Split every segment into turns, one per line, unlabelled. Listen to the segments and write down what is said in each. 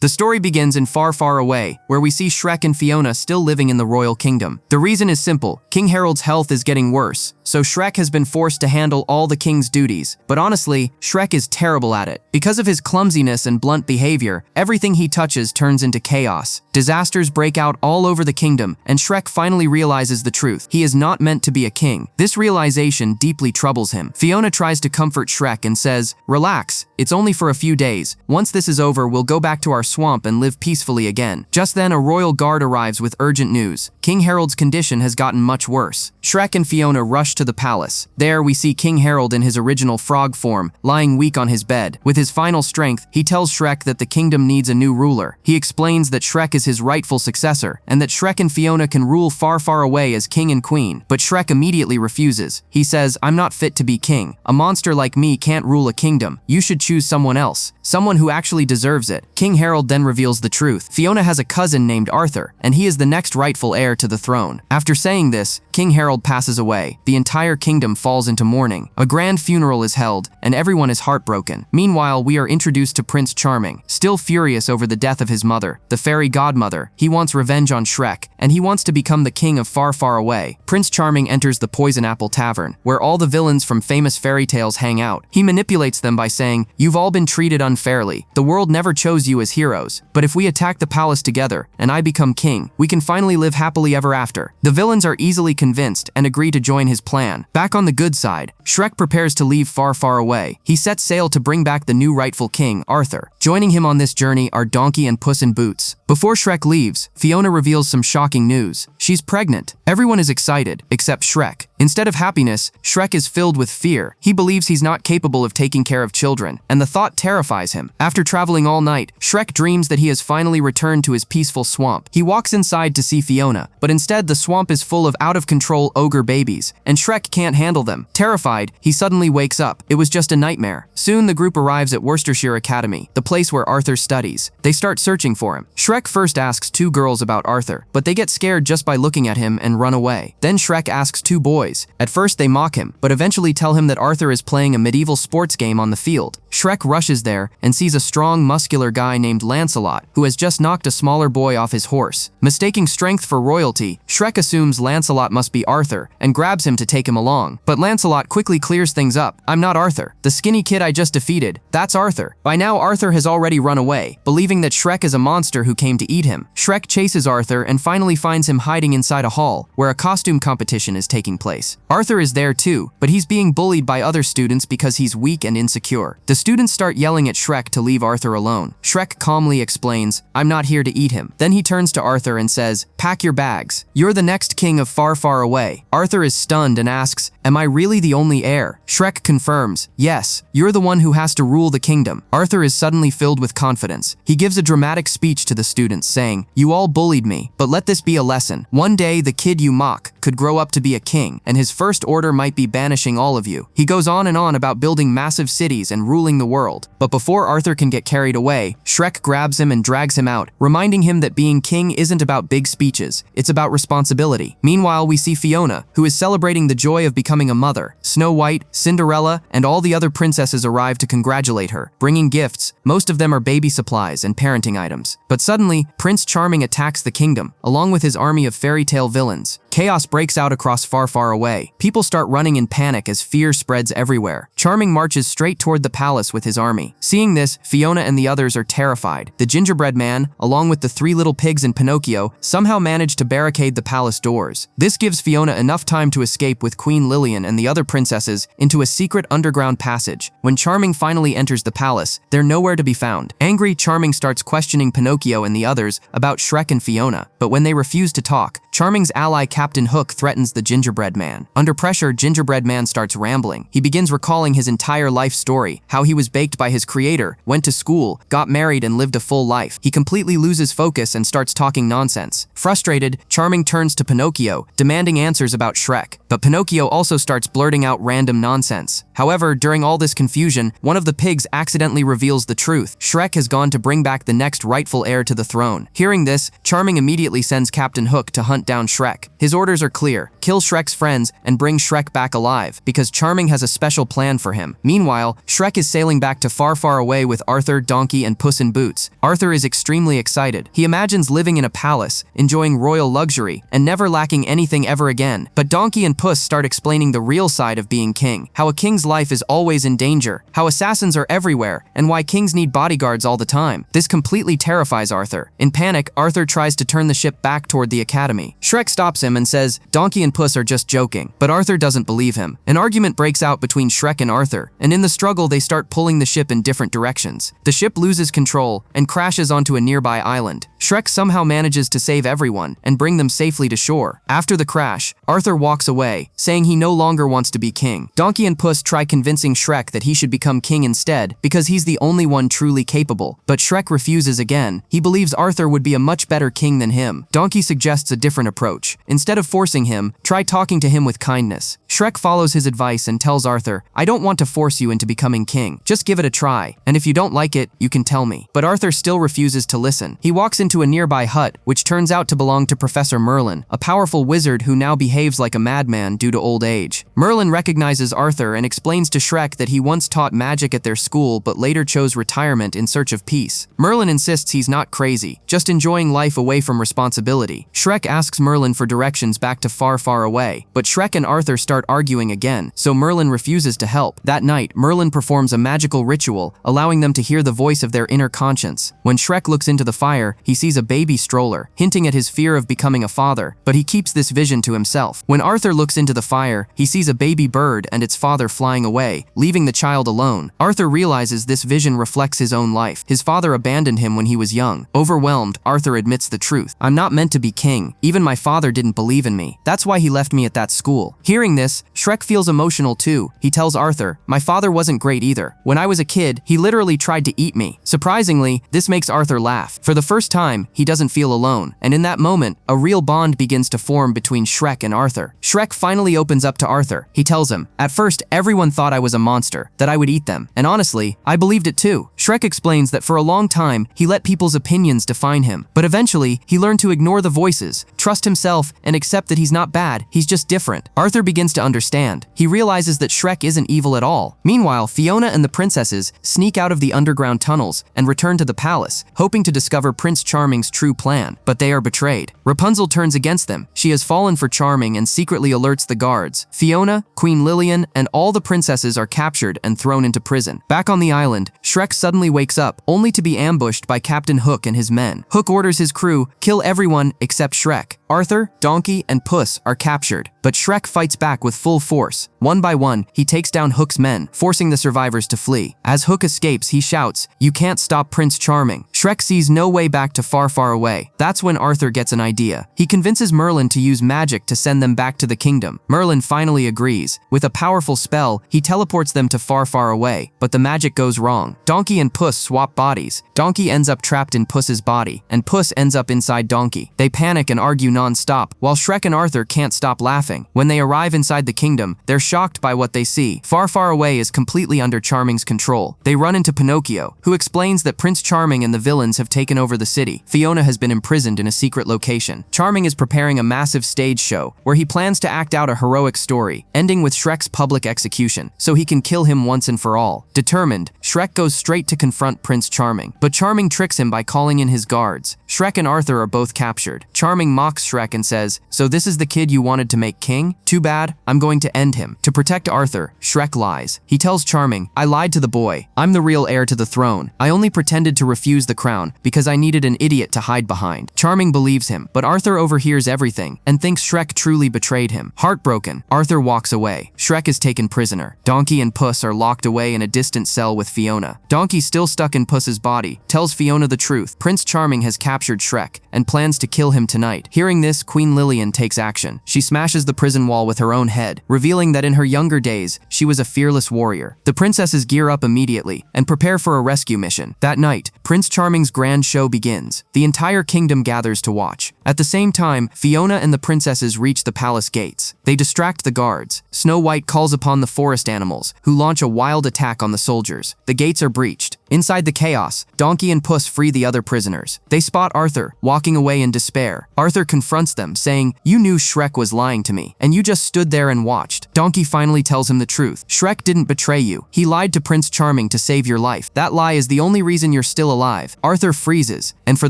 The story begins in far, far away, where we see Shrek and Fiona still living in the royal kingdom. The reason is simple. King Harold's health is getting worse, so Shrek has been forced to handle all the king's duties. But honestly, Shrek is terrible at it. Because of his clumsiness and blunt behavior, everything he touches turns into chaos. Disasters break out all over the kingdom, and Shrek finally realizes the truth. He is not meant to be a king. This realization deeply troubles him. Fiona tries to comfort Shrek and says, "Relax, it's only for a few days. Once this is over, we'll go back to our swamp and live peacefully again." Just then, a royal guard arrives with urgent news. King Harold's condition has gotten much worse. Shrek and Fiona rush to the palace. There, we see King Harold in his original frog form, lying weak on his bed. With his final strength, he tells Shrek that the kingdom needs a new ruler. He explains that Shrek is his rightful successor, and that Shrek and Fiona can rule far, far away as king and queen. But Shrek immediately refuses. He says, "I'm not fit to be king. A monster like me can't rule a kingdom. You should choose someone else. Someone who actually deserves it." King Harold then reveals the truth. Fiona has a cousin named Arthur, and he is the next rightful heir to the throne. After saying this, King Harold passes away. The entire kingdom falls into mourning. A grand funeral is held, and everyone is heartbroken. Meanwhile, we are introduced to Prince Charming. Still furious over the death of his mother, the fairy godmother, he wants revenge on Shrek, and he wants to become the king of far, far away. Prince Charming enters the Poison Apple Tavern, where all the villains from famous fairy tales hang out. He manipulates them by saying, "You've all been treated unfairly. The world never chose you as heroes. But if we attack the palace together, and I become king, we can finally live happily ever after." The villains are easily convinced and agree to join his plan. Back on the good side, Shrek prepares to leave far, far away. He sets sail to bring back the new rightful king, Arthur. Joining him on this journey are Donkey and Puss in Boots. Before Shrek leaves, Fiona reveals some shocking news. She's pregnant. Everyone is excited, except Shrek. Instead of happiness, Shrek is filled with fear. He believes he's not capable of taking care of children, and the thought terrifies him. After traveling all night, Shrek dreams that he has finally returned to his peaceful swamp. He walks inside to see Fiona, but instead the swamp is full of out-of-control ogre babies, and Shrek can't handle them. Terrified, he suddenly wakes up. It was just a nightmare. Soon the group arrives at Worcestershire Academy, the place where Arthur studies. They start searching for him. Shrek first asks two girls about Arthur, but they get scared just by looking at him and run away. Then Shrek asks two boys. At first they mock him, but eventually tell him that Arthur is playing a medieval sports game on the field. Shrek rushes there and sees a strong, muscular guy named Lancelot, who has just knocked a smaller boy off his horse. Mistaking strength for royalty, Shrek assumes Lancelot must be Arthur and grabs him to take him along. But Lancelot quickly clears things up. "I'm not Arthur. The skinny kid I just defeated, that's Arthur." By now, Arthur has already run away, believing that Shrek is a monster who came to eat him. Shrek chases Arthur and finally finds him hiding inside a hall, where a costume competition is taking place. Arthur is there too, but he's being bullied by other students because he's weak and insecure. The students start yelling at Shrek to leave Arthur alone. Shrek calmly explains, "I'm not here to eat him." Then he turns to Arthur and says, "Pack your bags. You're the next king of far, far away." Arthur is stunned and asks, "Am I really the only heir?" Shrek confirms, "Yes, you're the one who has to rule the kingdom." Arthur is suddenly filled with confidence. He gives a dramatic speech to the students saying, "You all bullied me, but let this be a lesson. One day, the kid you mock could grow up to be a king, and his first order might be banishing all of you." He goes on and on about building massive cities and ruling the world. But before Arthur can get carried away, Shrek grabs him and drags him out, reminding him that being king isn't about big speeches, it's about responsibility. Meanwhile, we see Fiona, who is celebrating the joy of becoming a mother. Snow White, Cinderella, and all the other princesses arrive to congratulate her, bringing gifts. Most of them are baby supplies and parenting items. But suddenly, Prince Charming attacks the kingdom, along with his army of fairy tale villains. Chaos breaks out across far, far away. People start running in panic as fear spreads everywhere. Charming marches straight toward the palace with his army. Seeing this, Fiona and the others are terrified. The gingerbread man, along with the three little pigs and Pinocchio, somehow manage to barricade the palace doors. This gives Fiona enough time to escape with Queen Lillian and the other princesses into a secret underground passage. When Charming finally enters the palace, they're nowhere to be found. Angry, Charming starts questioning Pinocchio and the others about Shrek and Fiona, but when they refuse to talk, Charming's ally Captain Hook threatens the gingerbread man. Under pressure, Gingerbread Man starts rambling. He begins recalling his entire life story, how he was baked by his creator, went to school, got married, and lived a full life. He completely loses focus and starts talking nonsense. Frustrated, Charming turns to Pinocchio, demanding answers about Shrek. But Pinocchio also starts blurting out random nonsense. However, during all this confusion, one of the pigs accidentally reveals the truth. Shrek has gone to bring back the next rightful heir to the throne. Hearing this, Charming immediately sends Captain Hook to hunt down Shrek. His orders are clear: kill Shrek's friends and bring Shrek back alive, because Charming has a special plan for him. Meanwhile, Shrek is sailing back to far, far away with Arthur, Donkey, and Puss in Boots. Arthur is extremely excited. He imagines living in a palace, enjoying royal luxury, and never lacking anything ever again. But Donkey and Puss start explaining the real side of being king, how a king's life is always in danger, how assassins are everywhere, and why kings need bodyguards all the time. This completely terrifies Arthur. In panic, Arthur tries to turn the ship back toward the academy. Shrek stops him and says Donkey and Puss are just joking, but Arthur doesn't believe him. An argument breaks out between Shrek and Arthur, and in the struggle they start pulling the ship in different directions. The ship loses control and crashes onto a nearby island. Shrek somehow manages to save everyone and bring them safely to shore. After the crash, Arthur walks away, saying he no longer wants to be king. Donkey and Puss try convincing Shrek that he should become king instead, because he's the only one truly capable. But Shrek refuses again. He believes Arthur would be a much better king than him. Donkey suggests a different approach. Instead of forcing him, try talking to him with kindness. Shrek follows his advice and tells Arthur, I don't want to force you into becoming king. Just give it a try, and if you don't like it, you can tell me. But Arthur still refuses to listen. He walks into a nearby hut, which turns out to belong to Professor Merlin, a powerful wizard who now behaves like a madman due to old age. Merlin recognizes Arthur and explains to Shrek that he once taught magic at their school but later chose retirement in search of peace. Merlin insists he's not crazy, just enjoying life away from responsibility. Shrek asks Merlin for directions back to far, far away, but Shrek and Arthur start arguing again, so Merlin refuses to help. That night, Merlin performs a magical ritual, allowing them to hear the voice of their inner conscience. When Shrek looks into the fire, he sees a baby stroller, hinting at his fear of becoming a father, but he keeps this vision to himself. When Arthur looks into the fire, he sees a baby bird and its father flying away, leaving the child alone. Arthur realizes this vision reflects his own life. His father abandoned him when he was young. Overwhelmed, Arthur admits the truth. I'm not meant to be king. Even my father didn't believe in me. That's why he left me at that school. Hearing this, Shrek feels emotional too. He tells Arthur, my father wasn't great either. When I was a kid, he literally tried to eat me. Surprisingly, this makes Arthur laugh. For the first time, he doesn't feel alone. And in that moment, a real bond begins to form between Shrek and Arthur. Shrek finally opens up to Arthur. He tells him, at first, everyone thought I was a monster, that I would eat them. And honestly, I believed it too. Shrek explains that for a long time, he let people's opinions define him. But eventually, he learned to ignore the voices, trust himself, and accept that he's not bad, he's just different. Arthur begins to understand. He realizes that Shrek isn't evil at all. Meanwhile, Fiona and the princesses sneak out of the underground tunnels and return to the palace, hoping to discover Prince Charming's true plan. But they are betrayed. Rapunzel turns against them. She has fallen for Charming and secretly alerts the guards. Fiona, Queen Lillian, and all the princesses are captured and thrown into prison. Back on the island, Shrek suddenly wakes up, only to be ambushed by Captain Hook and his men. Hook orders his crew, kill everyone except Shrek. Arthur, Donkey, and Puss are captured, but Shrek fights back with full force. One by one, he takes down Hook's men, forcing the survivors to flee. As Hook escapes, he shouts, "You can't stop Prince Charming." Shrek sees no way back to far, far away. That's when Arthur gets an idea. He convinces Merlin to use magic to send them back to the kingdom. Merlin finally agrees. With a powerful spell, he teleports them to far, far away, but the magic goes wrong. Donkey and Puss swap bodies. Donkey ends up trapped in Puss's body, and Puss ends up inside Donkey. They panic and argue non-stop, while Shrek and Arthur can't stop laughing. When they arrive inside the kingdom, they're shocked by what they see. Far, far away is completely under Charming's control. They run into Pinocchio, who explains that Prince Charming and the villains have taken over the city. Fiona has been imprisoned in a secret location. Charming is preparing a massive stage show, where he plans to act out a heroic story, ending with Shrek's public execution, so he can kill him once and for all. Determined, Shrek goes straight to confront Prince Charming, but Charming tricks him by calling in his guards. Shrek and Arthur are both captured. Charming mocks Shrek and says, "So this is the kid you wanted to make king? Too bad, I'm going to end him." To protect Arthur, Shrek lies. He tells Charming, "I lied to the boy. I'm the real heir to the throne. I only pretended to refuse the crown because I needed an idiot to hide behind." Charming believes him, but Arthur overhears everything and thinks Shrek truly betrayed him. Heartbroken, Arthur walks away. Shrek is taken prisoner. Donkey and Puss are locked away in a distant cell with Fiona. Donkey, still stuck in Puss's body, tells Fiona the truth. Prince Charming has captured Shrek and plans to kill him tonight. Hearing Hearing this, Queen Lillian takes action. She smashes the prison wall with her own head, revealing that in her younger days, she was a fearless warrior. The princesses gear up immediately and prepare for a rescue mission. That night, Prince Charming's grand show begins. The entire kingdom gathers to watch. At the same time, Fiona and the princesses reach the palace gates. They distract the guards. Snow White calls upon the forest animals, who launch a wild attack on the soldiers. The gates are breached. Inside the chaos, Donkey and Puss free the other prisoners. They spot Arthur, walking away in despair. Arthur confronts them, saying, "You knew Shrek was lying to me, and you just stood there and watched." Donkey finally tells him the truth. "Shrek didn't betray you. He lied to Prince Charming to save your life. That lie is the only reason you're still alive." Arthur freezes, and for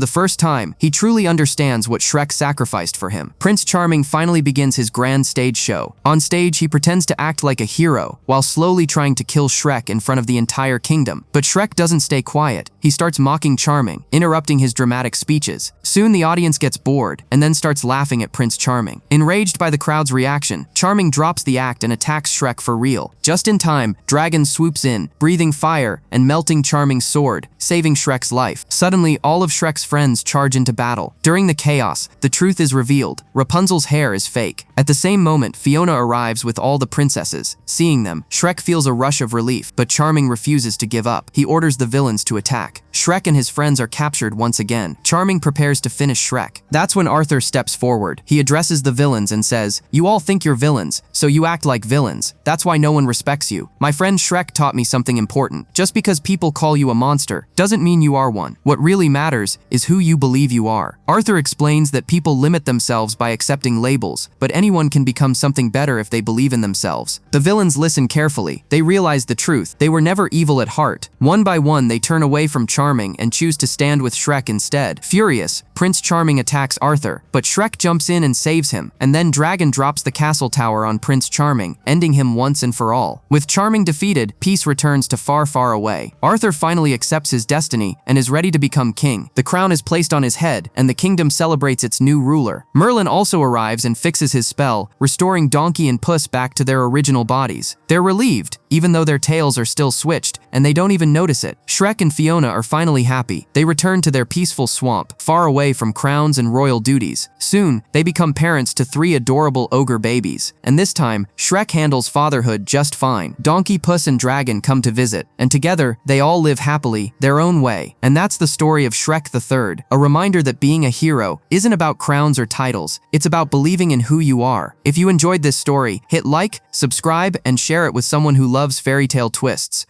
the first time, he truly understands what Shrek sacrificed for him. Prince Charming finally begins his grand stage show. On stage, he pretends to act like a hero, while slowly trying to kill Shrek in front of the entire kingdom. But Shrek doesn't stay quiet. He starts mocking Charming, interrupting his dramatic speeches. Soon the audience gets bored, and then starts laughing at Prince Charming. Enraged by the crowd's reaction, Charming drops the act and attacks Shrek for real. Just in time, Dragon swoops in, breathing fire and melting Charming's sword, saving Shrek's life. Suddenly, all of Shrek's friends charge into battle. During the chaos, the truth is revealed. Rapunzel's hair is fake. At the same moment, Fiona arrives with all the princesses. Seeing them, Shrek feels a rush of relief, but Charming refuses to give up. He orders the villains to attack. Shrek and his friends are captured once again. Charming prepares to finish Shrek. That's when Arthur steps forward. He addresses the villains and says, "You all think you're villains, so you act like villains. That's why no one respects you. My friend Shrek taught me something important. Just because people call you a monster doesn't mean you are one. What really matters is who you believe you are." Arthur explains that people limit themselves by accepting labels, but anyone can become something better if they believe in themselves. The villains listen carefully. They realize the truth. They were never evil at heart. One by one, they turn away from Charming and choose to stand with Shrek instead. Furious, Prince Charming attacks Arthur, but Shrek jumps in and saves him, and then Dragon drops the castle tower on Prince Charming, ending him once and for all. With Charming defeated, peace returns to far, far away. Arthur finally accepts his destiny and is ready to become king. The crown is placed on his head, and the kingdom celebrates its new ruler. Merlin also arrives and fixes his spell, restoring Donkey and Puss back to their original bodies. They're relieved, even though their tails are still switched, and they don't even notice it. Shrek and Fiona are finally happy. They return to their peaceful swamp, far away from crowns and royal duties. Soon, they become parents to 3 adorable ogre babies. And this time, Shrek handles fatherhood just fine. Donkey, Puss, and Dragon come to visit, and together, they all live happily, their own way. And that's the story of Shrek the Third, a reminder that being a hero isn't about crowns or titles. It's about believing in who you are. If you enjoyed this story, hit like, subscribe, and share it with someone who loves fairy tale twists.